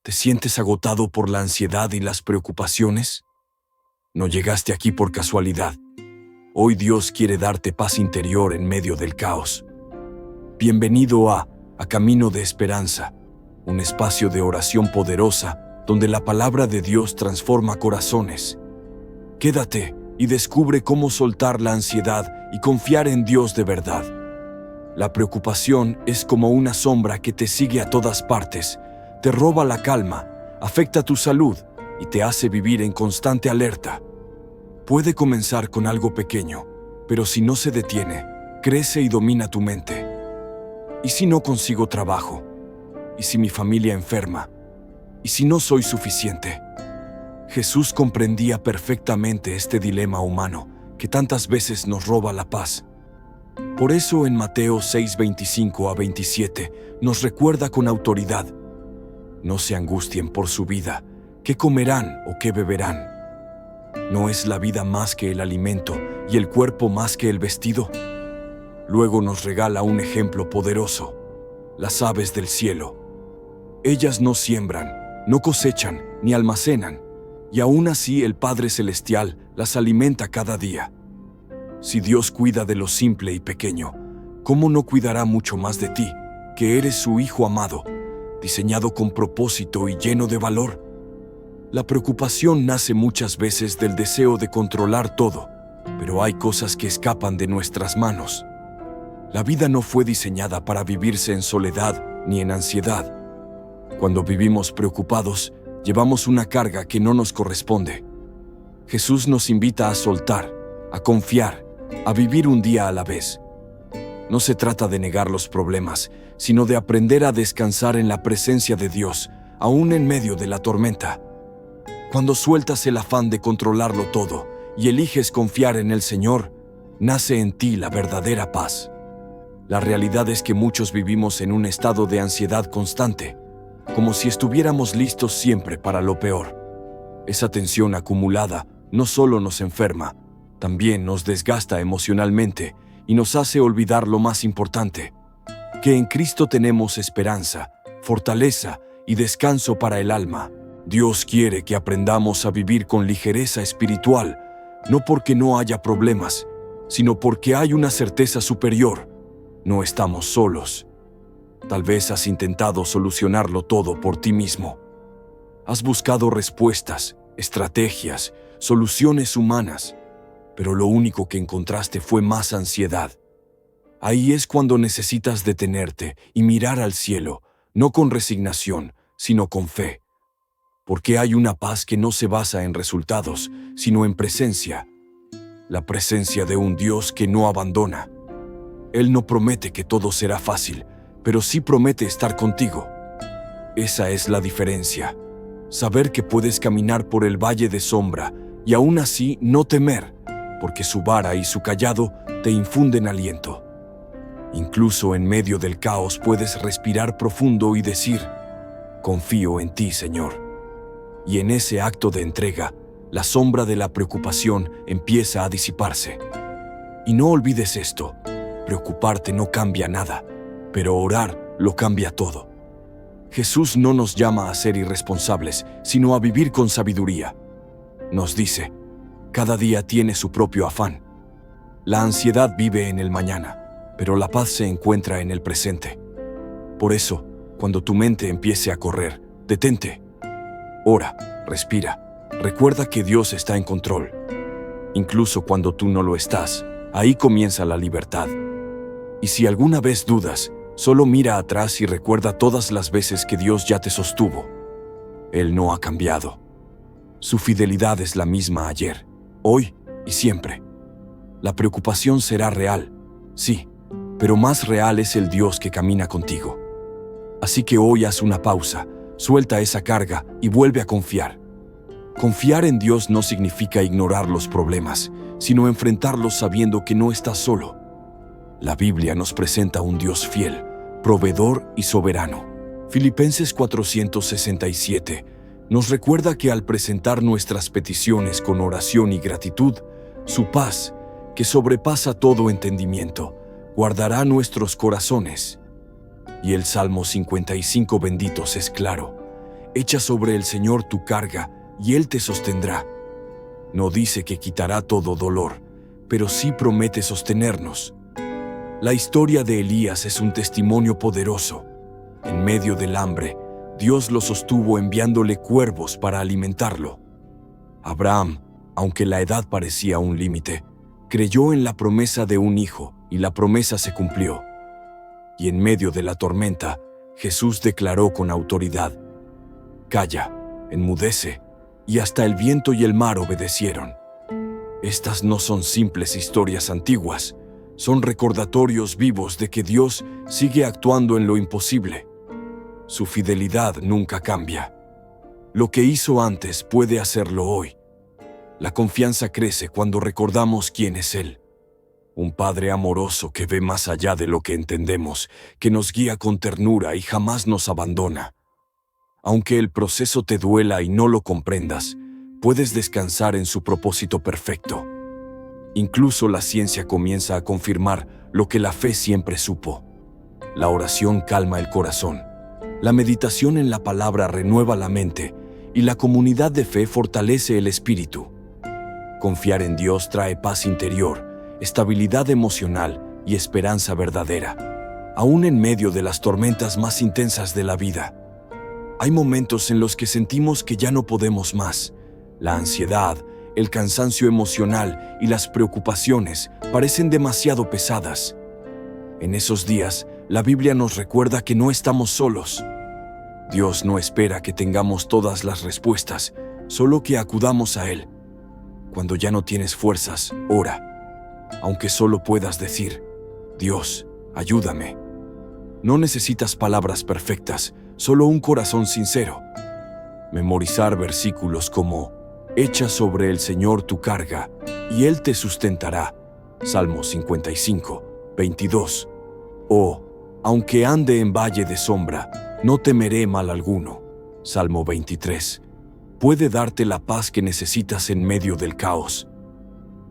¿Te sientes agotado por la ansiedad y las preocupaciones? No llegaste aquí por casualidad. Hoy Dios quiere darte paz interior en medio del caos. Bienvenido a Camino de Esperanza, un espacio de oración poderosa donde la palabra de Dios transforma corazones. Quédate y descubre cómo soltar la ansiedad y confiar en Dios de verdad. La preocupación es como una sombra que te sigue a todas partes, te roba la calma, afecta tu salud y te hace vivir en constante alerta. Puede comenzar con algo pequeño, pero si no se detiene, crece y domina tu mente. ¿Y si no consigo trabajo? ¿Y si mi familia enferma? ¿Y si no soy suficiente? Jesús comprendía perfectamente este dilema humano que tantas veces nos roba la paz. Por eso en Mateo 6:25-27 nos recuerda con autoridad: no se angustien por su vida, ¿qué comerán o qué beberán? ¿No es la vida más que el alimento y el cuerpo más que el vestido? Luego nos regala un ejemplo poderoso: las aves del cielo. Ellas no siembran, no cosechan, ni almacenan, y aún así el Padre Celestial las alimenta cada día. Si Dios cuida de lo simple y pequeño, ¿cómo no cuidará mucho más de ti, que eres su Hijo amado, diseñado con propósito y lleno de valor? La preocupación nace muchas veces del deseo de controlar todo, pero hay cosas que escapan de nuestras manos. La vida no fue diseñada para vivirse en soledad ni en ansiedad. Cuando vivimos preocupados, llevamos una carga que no nos corresponde. Jesús nos invita a soltar, a confiar, a vivir un día a la vez. No se trata de negar los problemas, sino de aprender a descansar en la presencia de Dios, aún en medio de la tormenta. Cuando sueltas el afán de controlarlo todo y eliges confiar en el Señor, nace en ti la verdadera paz. La realidad es que muchos vivimos en un estado de ansiedad constante, como si estuviéramos listos siempre para lo peor. Esa tensión acumulada no solo nos enferma, también nos desgasta emocionalmente y nos hace olvidar lo más importante: que en Cristo tenemos esperanza, fortaleza y descanso para el alma. Dios quiere que aprendamos a vivir con ligereza espiritual, no porque no haya problemas, sino porque hay una certeza superior: no estamos solos. Tal vez has intentado solucionarlo todo por ti mismo. Has buscado respuestas, estrategias, soluciones humanas, pero lo único que encontraste fue más ansiedad. Ahí es cuando necesitas detenerte y mirar al cielo, no con resignación, sino con fe. Porque hay una paz que no se basa en resultados, sino en presencia. La presencia de un Dios que no abandona. Él no promete que todo será fácil, pero sí promete estar contigo. Esa es la diferencia. Saber que puedes caminar por el valle de sombra y aún así no temer, porque su vara y su cayado te infunden aliento. Incluso en medio del caos puedes respirar profundo y decir: confío en ti, Señor. Y en ese acto de entrega, la sombra de la preocupación empieza a disiparse. Y no olvides esto: preocuparte no cambia nada, pero orar lo cambia todo. Jesús no nos llama a ser irresponsables, sino a vivir con sabiduría. Nos dice: cada día tiene su propio afán. La ansiedad vive en el mañana, pero la paz se encuentra en el presente. Por eso, cuando tu mente empiece a correr, detente. Ora, respira, recuerda que Dios está en control. Incluso cuando tú no lo estás, ahí comienza la libertad. Y si alguna vez dudas, solo mira atrás y recuerda todas las veces que Dios ya te sostuvo. Él no ha cambiado. Su fidelidad es la misma ayer, hoy y siempre. La preocupación será real, sí, pero más real es el Dios que camina contigo. Así que hoy haz una pausa, suelta esa carga y vuelve a confiar. Confiar en Dios no significa ignorar los problemas, sino enfrentarlos sabiendo que no estás solo. La Biblia nos presenta un Dios fiel, proveedor y soberano. Filipenses 4:67 nos recuerda que al presentar nuestras peticiones con oración y gratitud, su paz, que sobrepasa todo entendimiento, guardará nuestros corazones. Y el Salmo 55 benditos es claro: Echa sobre el Señor tu carga, y Él te sostendrá. No dice que quitará todo dolor, pero sí promete sostenernos. La historia de Elías es un testimonio poderoso. En medio del hambre, Dios lo sostuvo enviándole cuervos para alimentarlo. Abraham, aunque la edad parecía un límite, creyó en la promesa de un hijo, y la promesa se cumplió. Y en medio de la tormenta, Jesús declaró con autoridad: «Calla, enmudece», y hasta el viento y el mar obedecieron. Estas no son simples historias antiguas, son recordatorios vivos de que Dios sigue actuando en lo imposible. Su fidelidad nunca cambia. Lo que hizo antes puede hacerlo hoy. La confianza crece cuando recordamos quién es Él. Un Padre amoroso que ve más allá de lo que entendemos, que nos guía con ternura y jamás nos abandona. Aunque el proceso te duela y no lo comprendas, puedes descansar en su propósito perfecto. Incluso la ciencia comienza a confirmar lo que la fe siempre supo. La oración calma el corazón, la meditación en la palabra renueva la mente y la comunidad de fe fortalece el espíritu. Confiar en Dios trae paz interior, estabilidad emocional y esperanza verdadera, aún en medio de las tormentas más intensas de la vida. Hay momentos en los que sentimos que ya no podemos más. La ansiedad, el cansancio emocional y las preocupaciones parecen demasiado pesadas. En esos días, la Biblia nos recuerda que no estamos solos. Dios no espera que tengamos todas las respuestas, solo que acudamos a Él. Cuando ya no tienes fuerzas, ora. Aunque solo puedas decir: «Dios, ayúdame». No necesitas palabras perfectas, solo un corazón sincero. Memorizar versículos como: «Echa sobre el Señor tu carga, y Él te sustentará». Salmo 55, 22. O: «Aunque ande en valle de sombra, no temeré mal alguno». Salmo 23. Puede darte la paz que necesitas en medio del caos.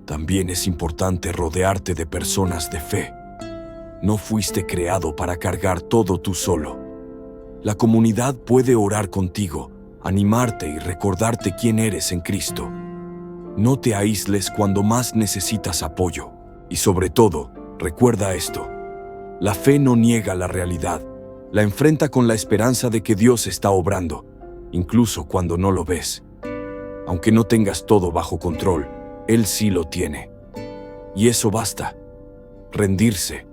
También es importante rodearte de personas de fe. No fuiste creado para cargar todo tú solo. La comunidad puede orar contigo, animarte y recordarte quién eres en Cristo. No te aísles cuando más necesitas apoyo. Y sobre todo, recuerda esto: la fe no niega la realidad, la enfrenta con la esperanza de que Dios está obrando, incluso cuando no lo ves. Aunque no tengas todo bajo control, Él sí lo tiene. Y eso basta. Rendirse.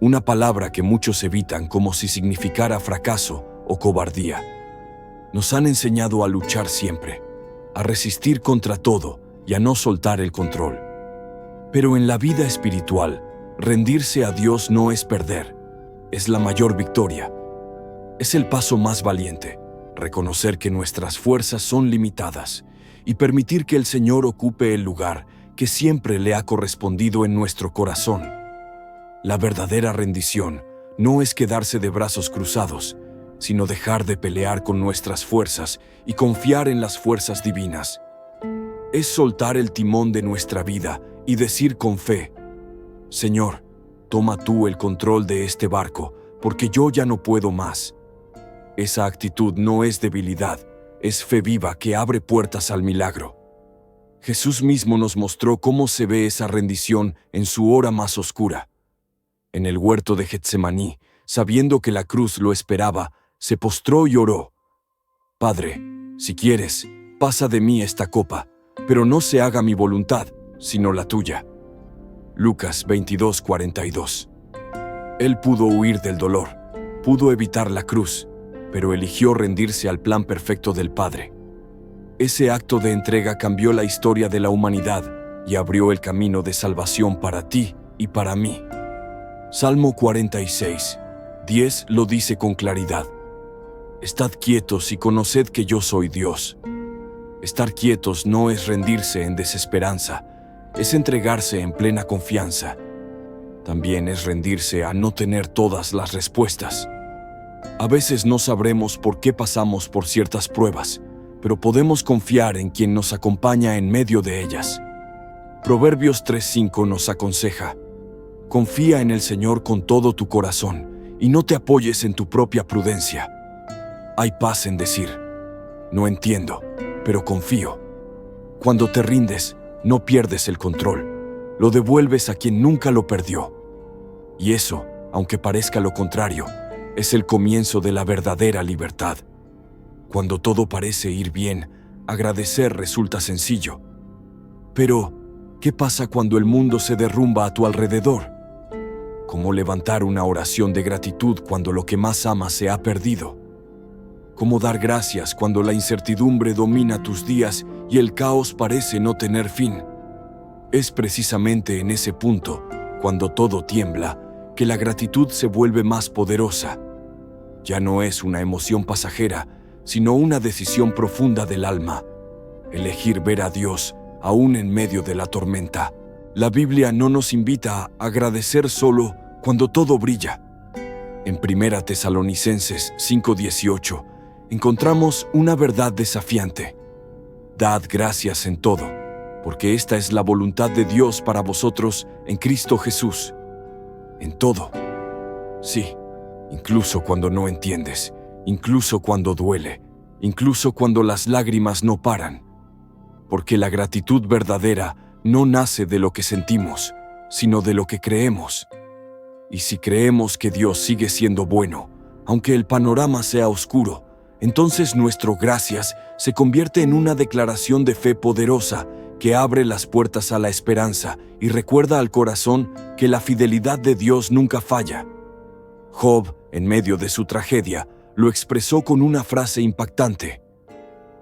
Una palabra que muchos evitan como si significara fracaso o cobardía. Nos han enseñado a luchar siempre, a resistir contra todo y a no soltar el control. Pero en la vida espiritual, rendirse a Dios no es perder, es la mayor victoria. Es el paso más valiente, reconocer que nuestras fuerzas son limitadas y permitir que el Señor ocupe el lugar que siempre le ha correspondido en nuestro corazón. La verdadera rendición no es quedarse de brazos cruzados, sino dejar de pelear con nuestras fuerzas y confiar en las fuerzas divinas. Es soltar el timón de nuestra vida y decir con fe: «Señor, toma tú el control de este barco, porque yo ya no puedo más». Esa actitud no es debilidad, es fe viva que abre puertas al milagro. Jesús mismo nos mostró cómo se ve esa rendición en su hora más oscura. En el huerto de Getsemaní, sabiendo que la cruz lo esperaba, se postró y oró: «Padre, si quieres, pasa de mí esta copa, pero no se haga mi voluntad, sino la tuya». Lucas 22:42. Él pudo huir del dolor, pudo evitar la cruz, pero eligió rendirse al plan perfecto del Padre. Ese acto de entrega cambió la historia de la humanidad y abrió el camino de salvación para ti y para mí. Salmo 46, 10 lo dice con claridad: «Estad quietos y conoced que yo soy Dios». Estar quietos no es rendirse en desesperanza, es entregarse en plena confianza. También es rendirse a no tener todas las respuestas. A veces no sabremos por qué pasamos por ciertas pruebas, pero podemos confiar en quien nos acompaña en medio de ellas. Proverbios 3:5 nos aconseja: «Confía en el Señor con todo tu corazón y no te apoyes en tu propia prudencia». Hay paz en decir: No entiendo, pero confío. Cuando te rindes, no pierdes el control. Lo devuelves a quien nunca lo perdió. Y eso, aunque parezca lo contrario, es el comienzo de la verdadera libertad. Cuando todo parece ir bien, agradecer resulta sencillo. Pero, ¿qué pasa cuando el mundo se derrumba a tu alrededor? ¿Cómo levantar una oración de gratitud cuando lo que más amas se ha perdido? ¿Cómo dar gracias cuando la incertidumbre domina tus días y el caos parece no tener fin? Es precisamente en ese punto, cuando todo tiembla, que la gratitud se vuelve más poderosa. Ya no es una emoción pasajera, sino una decisión profunda del alma. Elegir ver a Dios, aún en medio de la tormenta. La Biblia no nos invita a agradecer solo cuando todo brilla. En 1 Tesalonicenses 5:18 encontramos una verdad desafiante. Dad gracias en todo, porque esta es la voluntad de Dios para vosotros en Cristo Jesús. En todo. Sí, incluso cuando no entiendes, incluso cuando duele, incluso cuando las lágrimas no paran. Porque la gratitud verdadera no nace de lo que sentimos, sino de lo que creemos. Y si creemos que Dios sigue siendo bueno, aunque el panorama sea oscuro, entonces nuestro gracias se convierte en una declaración de fe poderosa que abre las puertas a la esperanza y recuerda al corazón que la fidelidad de Dios nunca falla. Job, en medio de su tragedia, lo expresó con una frase impactante: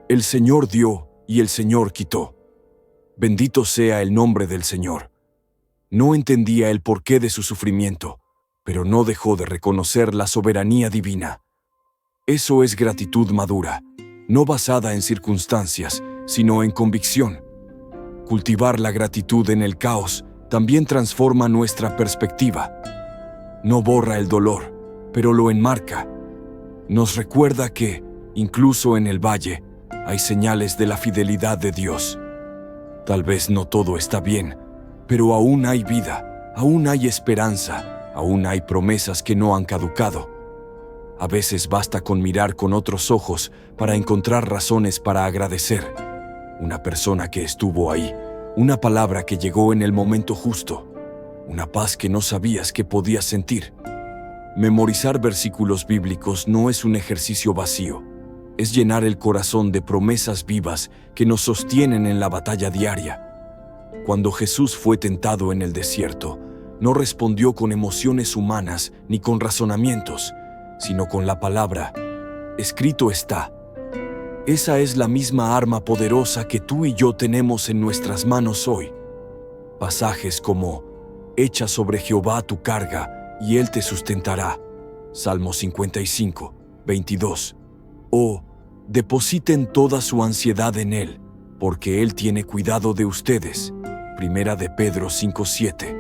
El Señor dio y el Señor quitó. Bendito sea el nombre del Señor. No entendía el porqué de su sufrimiento, pero no dejó de reconocer la soberanía divina. Eso es gratitud madura, no basada en circunstancias, sino en convicción. Cultivar la gratitud en el caos también transforma nuestra perspectiva. No borra el dolor, pero lo enmarca. Nos recuerda que, incluso en el valle, hay señales de la fidelidad de Dios. Tal vez no todo está bien, pero aún hay vida, aún hay esperanza, aún hay promesas que no han caducado. A veces basta con mirar con otros ojos para encontrar razones para agradecer. Una persona que estuvo ahí, una palabra que llegó en el momento justo, una paz que no sabías que podías sentir. Memorizar versículos bíblicos no es un ejercicio vacío, es llenar el corazón de promesas vivas que nos sostienen en la batalla diaria. Cuando Jesús fue tentado en el desierto, no respondió con emociones humanas ni con razonamientos, sino con la palabra: escrito está. Esa es la misma arma poderosa que tú y yo tenemos en nuestras manos hoy. Pasajes como: echa sobre Jehová tu carga y Él te sustentará. Salmo 55, 22. O: depositen toda su ansiedad en Él, porque Él tiene cuidado de ustedes. Primera de Pedro 5:7.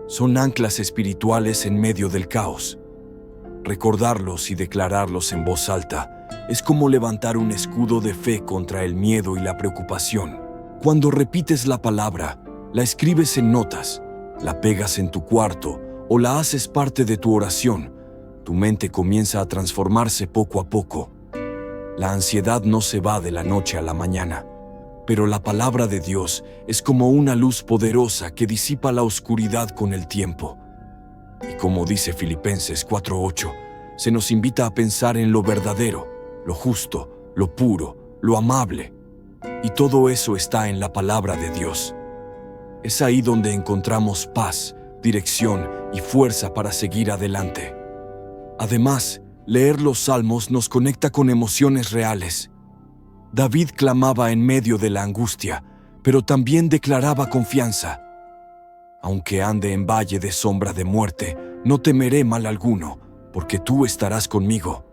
Son anclas espirituales en medio del caos. Recordarlos y declararlos en voz alta es como levantar un escudo de fe contra el miedo y la preocupación. Cuando repites la palabra, la escribes en notas, la pegas en tu cuarto o la haces parte de tu oración, tu mente comienza a transformarse poco a poco. La ansiedad no se va de la noche a la mañana, pero la palabra de Dios es como una luz poderosa que disipa la oscuridad con el tiempo. Y como dice Filipenses 4:8, se nos invita a pensar en lo verdadero, lo justo, lo puro, lo amable. Y todo eso está en la palabra de Dios. Es ahí donde encontramos paz, dirección y fuerza para seguir adelante. Además, leer los salmos nos conecta con emociones reales. David clamaba en medio de la angustia, pero también declaraba confianza. Aunque ande en valle de sombra de muerte, no temeré mal alguno, porque tú estarás conmigo.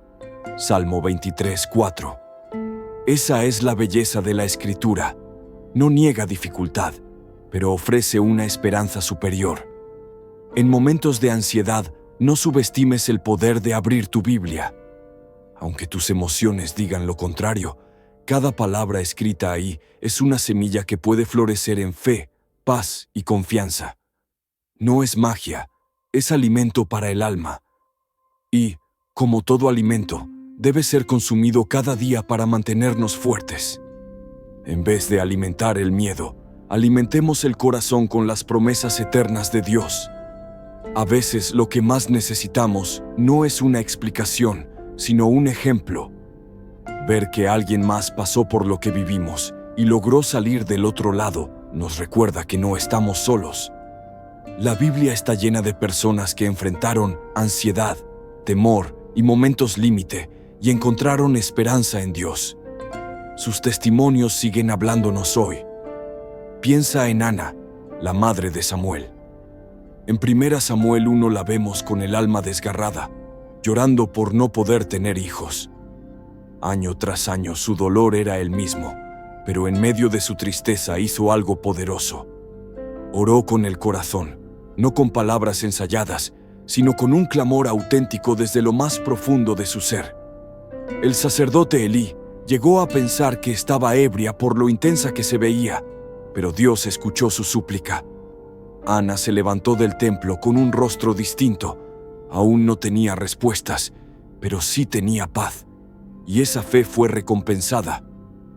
Salmo 23:4. Esa es la belleza de la Escritura. No niega dificultad, pero ofrece una esperanza superior. En momentos de ansiedad, no subestimes el poder de abrir tu Biblia. Aunque tus emociones digan lo contrario, cada palabra escrita ahí es una semilla que puede florecer en fe, paz y confianza. No es magia, es alimento para el alma. Y, como todo alimento, debe ser consumido cada día para mantenernos fuertes. En vez de alimentar el miedo, alimentemos el corazón con las promesas eternas de Dios. A veces lo que más necesitamos no es una explicación, sino un ejemplo. Ver que alguien más pasó por lo que vivimos y logró salir del otro lado nos recuerda que no estamos solos. La Biblia está llena de personas que enfrentaron ansiedad, temor y momentos límite y encontraron esperanza en Dios. Sus testimonios siguen hablándonos hoy. Piensa en Ana, la madre de Samuel. En 1 Samuel 1 la vemos con el alma desgarrada, llorando por no poder tener hijos. Año tras año su dolor era el mismo, pero en medio de su tristeza hizo algo poderoso. Oró con el corazón, no con palabras ensayadas, sino con un clamor auténtico desde lo más profundo de su ser. El sacerdote Elí llegó a pensar que estaba ebria por lo intensa que se veía, pero Dios escuchó su súplica. Ana se levantó del templo con un rostro distinto. Aún no tenía respuestas, pero sí tenía paz. Y esa fe fue recompensada.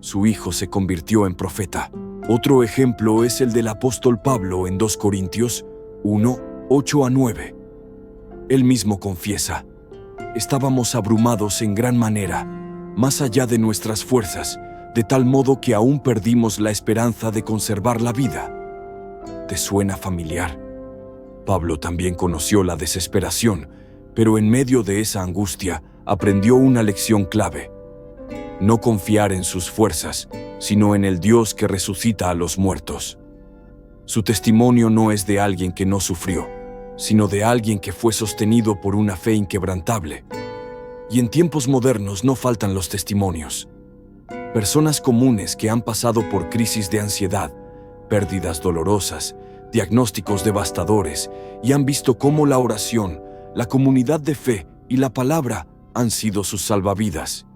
Su hijo se convirtió en profeta. Otro ejemplo es el del apóstol Pablo en 2 Corintios 1, 8-9. Él mismo confiesa: estábamos abrumados en gran manera, más allá de nuestras fuerzas, de tal modo que aún perdimos la esperanza de conservar la vida. ¿Te suena familiar? Pablo también conoció la desesperación, pero en medio de esa angustia aprendió una lección clave: no confiar en sus fuerzas, sino en el Dios que resucita a los muertos. Su testimonio no es de alguien que no sufrió, sino de alguien que fue sostenido por una fe inquebrantable. Y en tiempos modernos no faltan los testimonios. Personas comunes que han pasado por crisis de ansiedad, pérdidas dolorosas, diagnósticos devastadores, y han visto cómo la oración, la comunidad de fe y la palabra han sido sus salvavidas.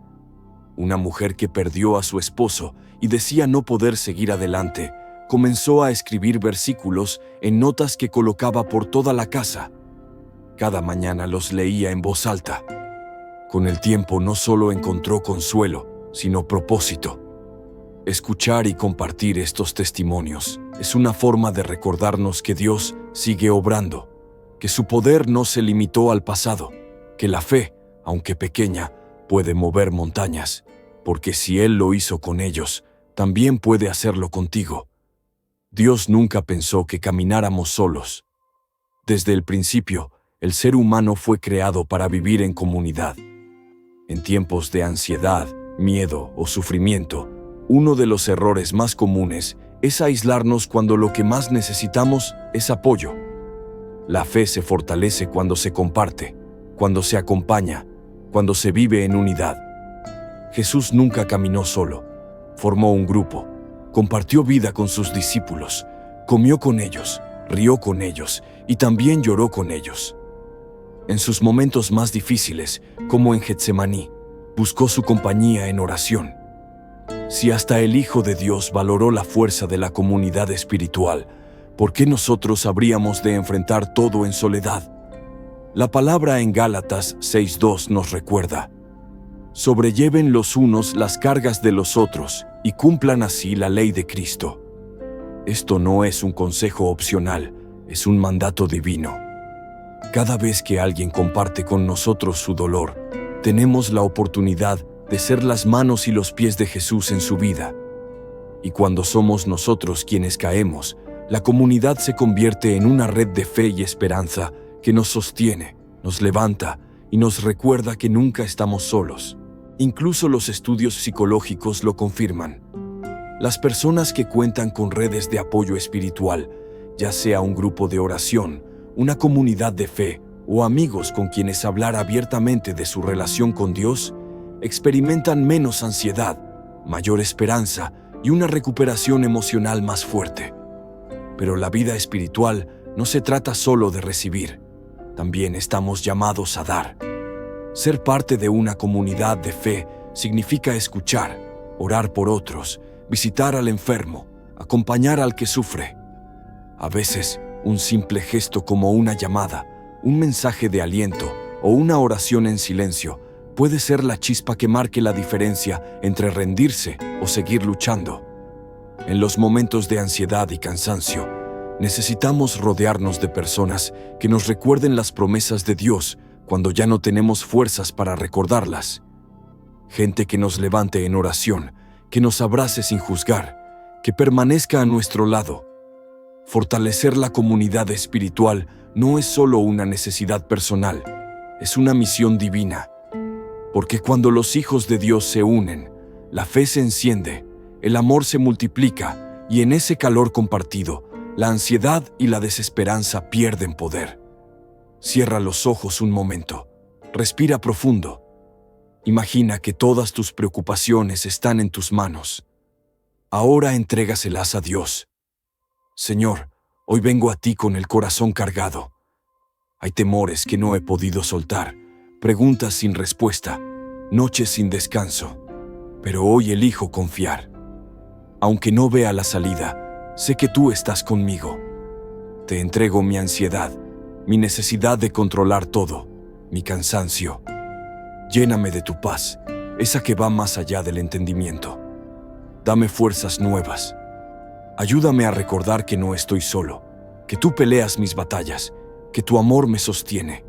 Una mujer que perdió a su esposo y decía no poder seguir adelante, comenzó a escribir versículos en notas que colocaba por toda la casa. Cada mañana los leía en voz alta. Con el tiempo no solo encontró consuelo, sino propósito. Escuchar y compartir estos testimonios es una forma de recordarnos que Dios sigue obrando, que su poder no se limitó al pasado, que la fe, aunque pequeña, puede mover montañas, porque si Él lo hizo con ellos, también puede hacerlo contigo. Dios nunca pensó que camináramos solos. Desde el principio, el ser humano fue creado para vivir en comunidad. En tiempos de ansiedad, miedo o sufrimiento, uno de los errores más comunes es aislarnos cuando lo que más necesitamos es apoyo. La fe se fortalece cuando se comparte, cuando se acompaña, cuando se vive en unidad. Jesús nunca caminó solo, formó un grupo, compartió vida con sus discípulos, comió con ellos, rió con ellos y también lloró con ellos. En sus momentos más difíciles, como en Getsemaní, buscó su compañía en oración. Si hasta el Hijo de Dios valoró la fuerza de la comunidad espiritual, ¿por qué nosotros habríamos de enfrentar todo en soledad? La palabra en Gálatas 6:2 nos recuerda: sobrelleven los unos las cargas de los otros y cumplan así la ley de Cristo. Esto no es un consejo opcional, es un mandato divino. Cada vez que alguien comparte con nosotros su dolor, tenemos la oportunidad de ser las manos y los pies de Jesús en su vida. Y cuando somos nosotros quienes caemos, la comunidad se convierte en una red de fe y esperanza que nos sostiene, nos levanta y nos recuerda que nunca estamos solos. Incluso los estudios psicológicos lo confirman. Las personas que cuentan con redes de apoyo espiritual, ya sea un grupo de oración, una comunidad de fe o amigos con quienes hablar abiertamente de su relación con Dios, experimentan menos ansiedad, mayor esperanza y una recuperación emocional más fuerte. Pero la vida espiritual no se trata solo de recibir, también estamos llamados a dar. Ser parte de una comunidad de fe significa escuchar, orar por otros, visitar al enfermo, acompañar al que sufre. A veces, un simple gesto como una llamada, un mensaje de aliento o una oración en silencio puede ser la chispa que marque la diferencia entre rendirse o seguir luchando. En los momentos de ansiedad y cansancio, necesitamos rodearnos de personas que nos recuerden las promesas de Dios cuando ya no tenemos fuerzas para recordarlas. Gente que nos levante en oración, que nos abrace sin juzgar, que permanezca a nuestro lado. Fortalecer la comunidad espiritual no es solo una necesidad personal, es una misión divina. Porque cuando los hijos de Dios se unen, la fe se enciende, el amor se multiplica y en ese calor compartido, la ansiedad y la desesperanza pierden poder. Cierra los ojos un momento, respira profundo. Imagina que todas tus preocupaciones están en tus manos. Ahora entrégaselas a Dios. Señor, hoy vengo a ti con el corazón cargado. Hay temores que no he podido soltar, preguntas sin respuesta, noches sin descanso. Pero hoy elijo confiar. Aunque no vea la salida, sé que tú estás conmigo. Te entrego mi ansiedad, mi necesidad de controlar todo, mi cansancio. Lléname de tu paz, esa que va más allá del entendimiento. Dame fuerzas nuevas. Ayúdame a recordar que no estoy solo, que tú peleas mis batallas, que tu amor me sostiene.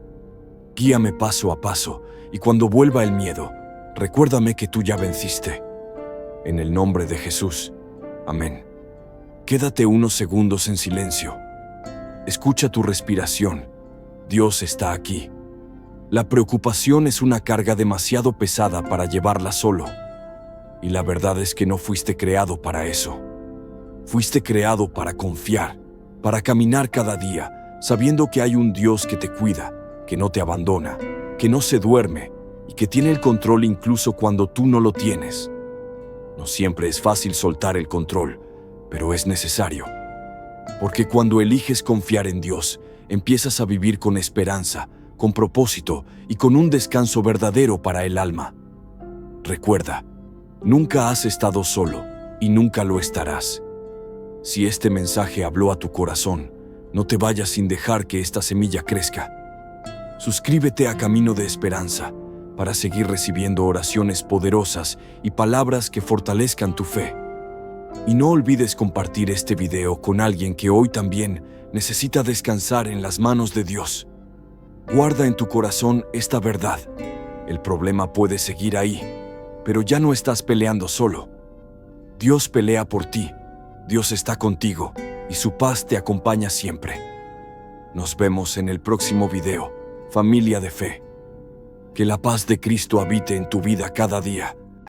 Guíame paso a paso, y cuando vuelva el miedo, recuérdame que tú ya venciste. En el nombre de Jesús. Amén. Quédate unos segundos en silencio. Escucha tu respiración. Dios está aquí. La preocupación es una carga demasiado pesada para llevarla solo. Y la verdad es que no fuiste creado para eso. Fuiste creado para confiar, para caminar cada día, sabiendo que hay un Dios que te cuida, que no te abandona, que no se duerme y que tiene el control incluso cuando tú no lo tienes. No siempre es fácil soltar el control, pero es necesario. Porque cuando eliges confiar en Dios, empiezas a vivir con esperanza, con propósito y con un descanso verdadero para el alma. Recuerda, nunca has estado solo y nunca lo estarás. Si este mensaje habló a tu corazón, no te vayas sin dejar que esta semilla crezca. Suscríbete a Camino de Esperanza para seguir recibiendo oraciones poderosas y palabras que fortalezcan tu fe. Y no olvides compartir este video con alguien que hoy también necesita descansar en las manos de Dios. Guarda en tu corazón esta verdad. El problema puede seguir ahí, pero ya no estás peleando solo. Dios pelea por ti, Dios está contigo y su paz te acompaña siempre. Nos vemos en el próximo video, familia de fe. Que la paz de Cristo habite en tu vida cada día.